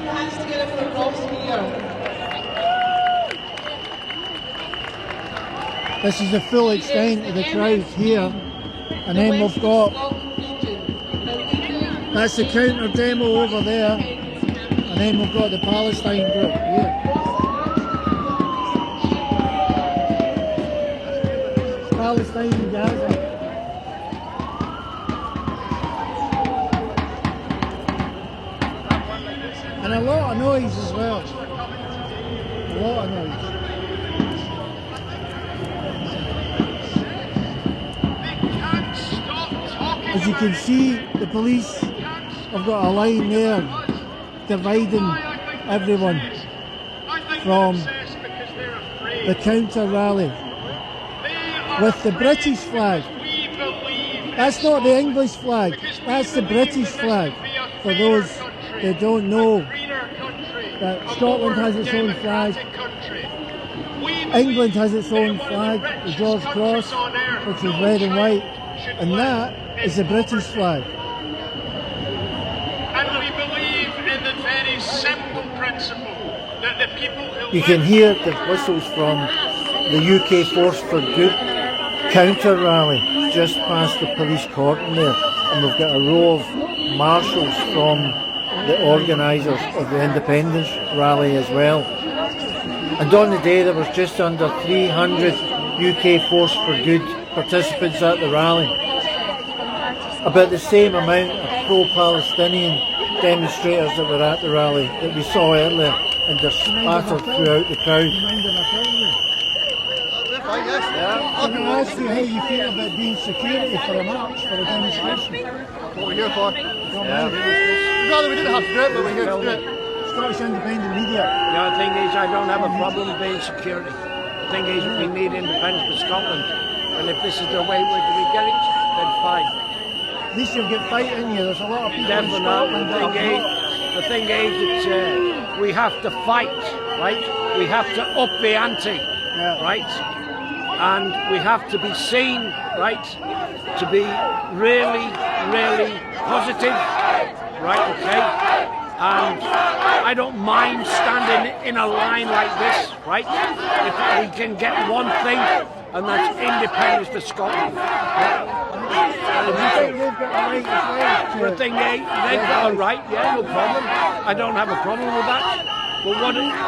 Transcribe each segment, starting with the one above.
hands together for Ross here. This is the full extent of the crowd here, and then we've got, that's the counter demo over there, and then we've got the Palestine group here. Palestine and Gaza. And a lot of noise as well. A lot of noise. As you can see, the police have got a line there dividing everyone from the counter rally with the British flag. That's not the English flag, that's the British flag. For those that don't know, that Scotland has its own flag, England has its own flag, the George Cross, which is red and white, and that is the British flag. And we believe in the very simple principle that the people who You can hear the whistles from the UK Force for Good counter rally just past the police cordon there, and we've got a row of marshals from the organisers of the independence rally as well. And on the day there was just under 300 UK Force for Good participants at the rally. About the same amount of pro-Palestinian demonstrators that were at the rally that we saw earlier, and they're spattered throughout the crowd. Can I ask you how you feel about being security for a march, for a demonstration? What we're here for. Rather we didn't have to do it, but we're here to do it. Scottish.Indy.Media. The thing is, I don't have a problem being security. The thing is, we need independence for Scotland, and if this is the way we get it, then fine. At least you'll get fight in you. There's a lot of people in Definitely. Scotland. The thing is that we have to fight, right? We have to up the ante, right? And we have to be seen, right, to be really, really positive, right, okay? And I don't mind standing in a line like this, right? If we can get one thing, and that's independence for Scotland. The thing is, they've got a right, yeah, no problem. I don't have a problem with that. But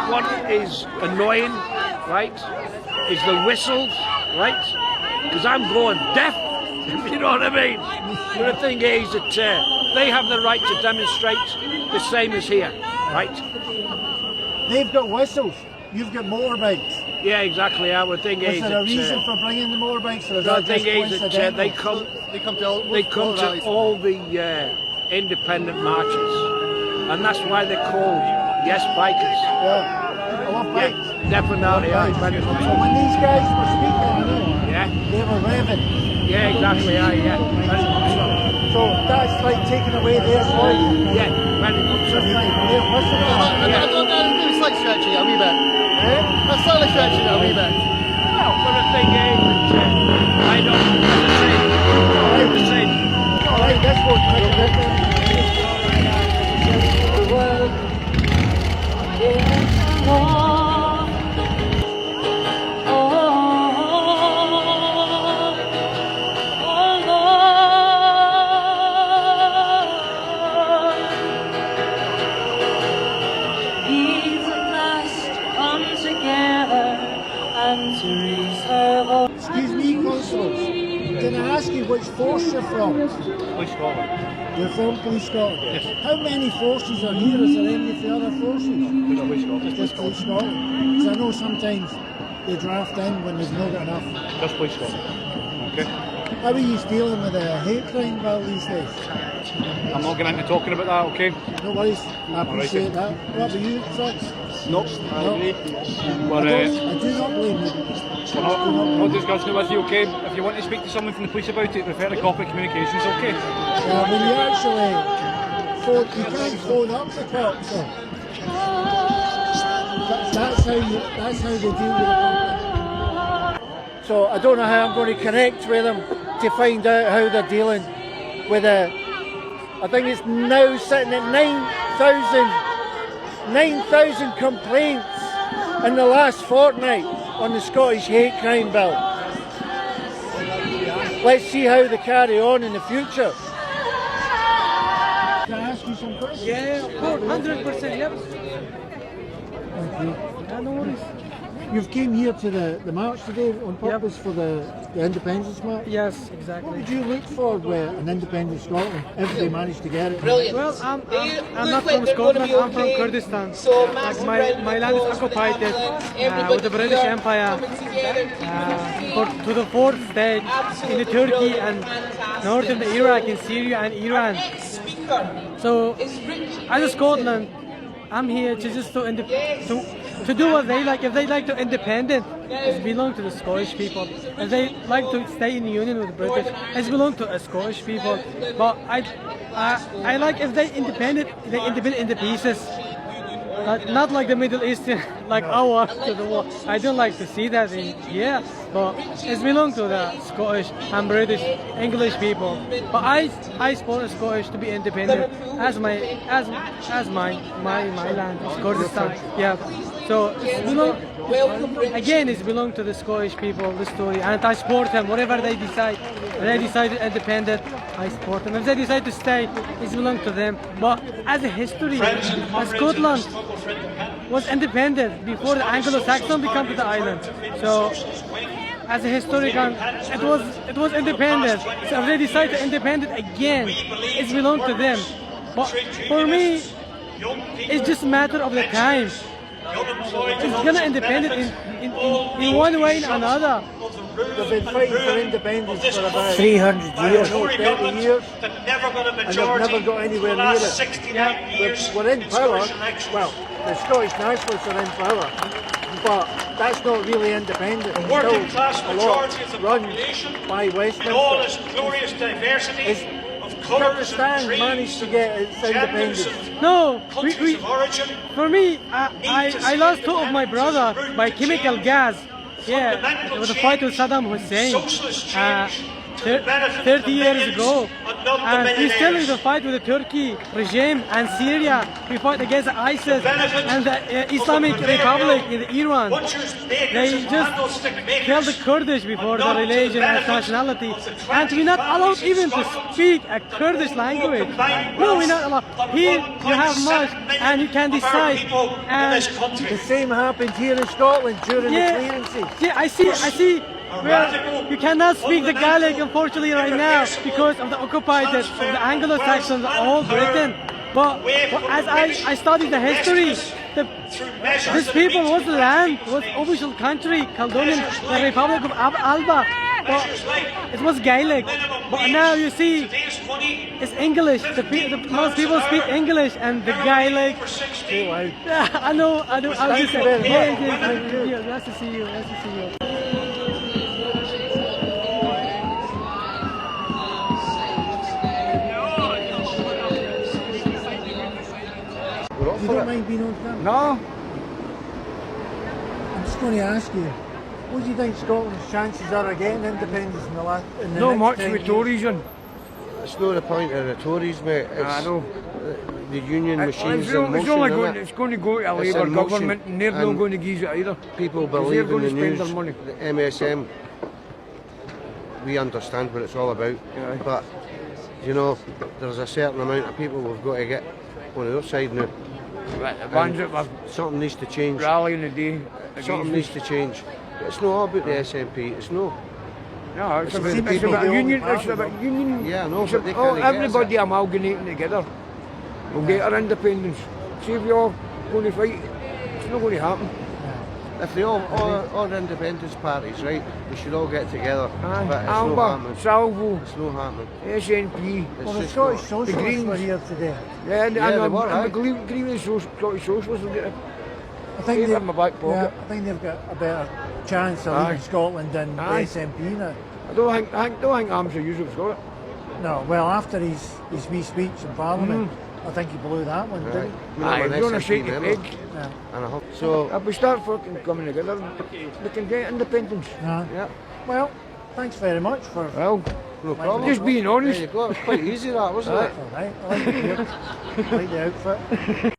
what is annoying, right, is the whistles, right? Because I'm going deaf, if you know what I mean. But the thing is that they have the right to demonstrate the same as here, right? They've got whistles, you've got motorbikes. Yeah, exactly. Our thing is there a reason for bringing the motorbikes? Or is the that thing just is that they come to all the independent marches, and that's why they're called Yes Bikers. Yeah, I love bikes. Yeah, definitely. So when these guys were speaking, I know, yeah, they were revving. Yeah, exactly. Yeah. So that's like taking away their voice. Yeah, very much so. It's like stretching a wee bit. That's slightly stretching a wee bit. Well, but the thing is, I don't the same. Alright, that's what The world is more. Oh, Lord, He's at last come together and to reserve all. Excuse me, constables. Can I ask you which force you're from? Police Scotland. You're from Police Scotland? Yes. How many forces are here? Is there any of the other forces? Police Scotland. Just Police Scotland. Because I know sometimes they draft in when there's not got enough. Just Police Scotland. Okay. How are you dealing with a hate crime bill these days? I'm not getting into talking about that, okay? No worries, I appreciate that. What about you, sir? Nope. I agree. I do not blame you. We're not discussing it with you, okay? If you want to speak to someone from the police about it, refer to corporate communications, okay? When you actually phone, you can't phone up the cops, so that's how they deal with it. So I don't know how I'm going to connect with them to find out how they're dealing with I think it's now sitting at 9,000 9,000 complaints in the last fortnight on the Scottish hate crime bill. Let's see how they carry on in the future. Can I ask you some questions? Yeah, of course, 100%, yep. Thank you. Yeah, no worries. You've came here to the march today on purpose for the independence march? Yes, What exactly. would you look for with an independent Scotland if they managed to get it? Brilliant. Well, I'm not like from they're gonna Scotland, be I'm from okay. Kurdistan. So Like massive my land is applause for the occupied ambulance. with the Everybody British here Empire coming together. to the fourth stage in Turkey and northern Iraq, in Syria and Iran. Speaker So, is Rich. as a Scotland, I'm here to just to do what they like. If they like to independent, it belongs to the Scottish people. If they like to stay in the union with the British, it belongs to the Scottish people. But I like if they independent in the pieces. Not like the Middle Eastern, like our after the war. I don't like to see that in here, but it belongs to the Scottish and British, English people. But I support the Scottish to be independent as my land, Kurdistan. Yeah. So it again, it belongs to the Scottish people, the story, and I support them. Whatever they decide, if they decide independent, I support them. If they decide to stay, it belongs to them. But as a history, Scotland was independent before the Anglo-Saxon became to the island. So as a historian, it was independent. So if they decide to independent again, it belongs to them. But for me, it's just a matter of the time. It's gonna independent in one way or another. They've been fighting for independence for about 300 years, 30 years, and they've never got anywhere near it. We're in power, well, the Scottish nationalists are in power, but that's not really independent. It's still a lot run by Westminster. glorious diversity. Kurdistan managed to get its independence. No, for me, I lost two of my brother by chemical gas. Yeah, it was a fight with Saddam Hussein 30 years ago. And we're still in the fight with the Turkey regime and Syria. We fight against ISIS and the Islamic Republic in Iran. They just killed the Kurdish before the religion and nationality. And we're not allowed even to speak a Kurdish language. No, we're not allowed. Here you have much and you can decide. And the same happened here in Scotland during the clearances. Yeah, I see. Well, you cannot speak the Gaelic, unfortunately, right now because of the occupied, of the Anglo-Saxons, all Britain. But as I studied the history, this people was the land, was official country, Caledonian, the Republic of Alba. But it was Gaelic. But now you see, it's English. Most people speak English and the Gaelic. Yeah, I know. I was just saying. Yeah, nice to see you. Nice to see you. You don't mind being on camera? No. I'm just going to ask you, what do you think Scotland's chances are of getting independence in the No next much 10 with years? Tories in. It's not the point of the Tories, mate. It's I know. the union machine's It's in only motion, going, innit? it's going to go to a It's Labour in motion, government and they're not and going to give it either. People Because believe they're in the going to spend news, their money. the MSM. We understand what it's all about, but you know, there's a certain amount of people we've got to get on the other side now. Right, the ones that were Something needs to change. rallying the day. Something needs to change. It's not all about the SNP. It's no. No, it's It's about, the it's people about who union. own It's about union. Yeah, I know, It's but they about- can't get us everybody amalgamating together. We'll get our independence. See if you're going to fight, it's not going to happen. If they all independence parties, right, we should all get together. But it's not Alba, happening. Salvo, It's not happening. SNP. It's Well, the just Scottish not. Socialists Greens. were here today. Yeah, and they were, I aye. agree with the Scottish Socialists will get it. I think Keep it in my back pocket. I think they've got a better chance of Aye. leaving Scotland than the Aye. SNP now. I don't think Armstrong usually got it. No, well, after his wee speech in Parliament, I think he blew that one, didn't he? Aye, I'm if an you want to SNP shake the member, peg, Yeah. and I hope so. if we start fucking coming together, we can get independence. Aye. Yeah. Well, thanks very much for. Well, No problem. just being honest. There you go. It was quite easy, that wasn't it? All right, I like the outfit.